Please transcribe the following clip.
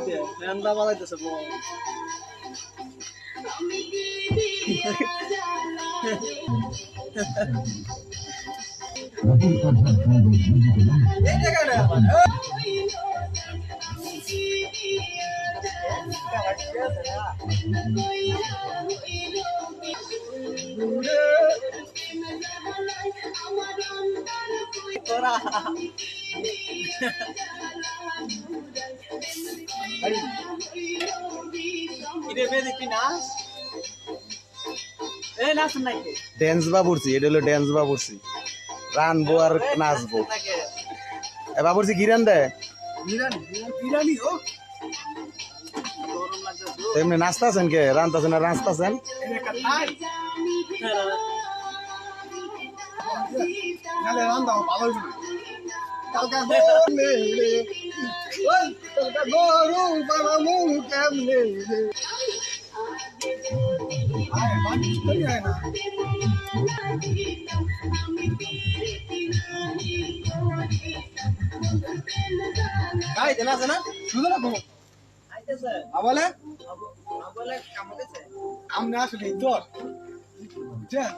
দিয়ে ঠান্ডা বাজাইতেছে বল এই জায়গাটা তোরা ইরে বে দেখি নাচ এই নাচ নাই ড্যান্স বাবুরছি এটা হলো ড্যান্স বাবুরছি রানবো আর নাচবো এ বাবুরছি কি রান দেয় বিরিয়ানি ও এমনি নাচতাছেন কে রানতাছেন আর নাচতাছেন বলে আমরা আসলে দর বুঝছেন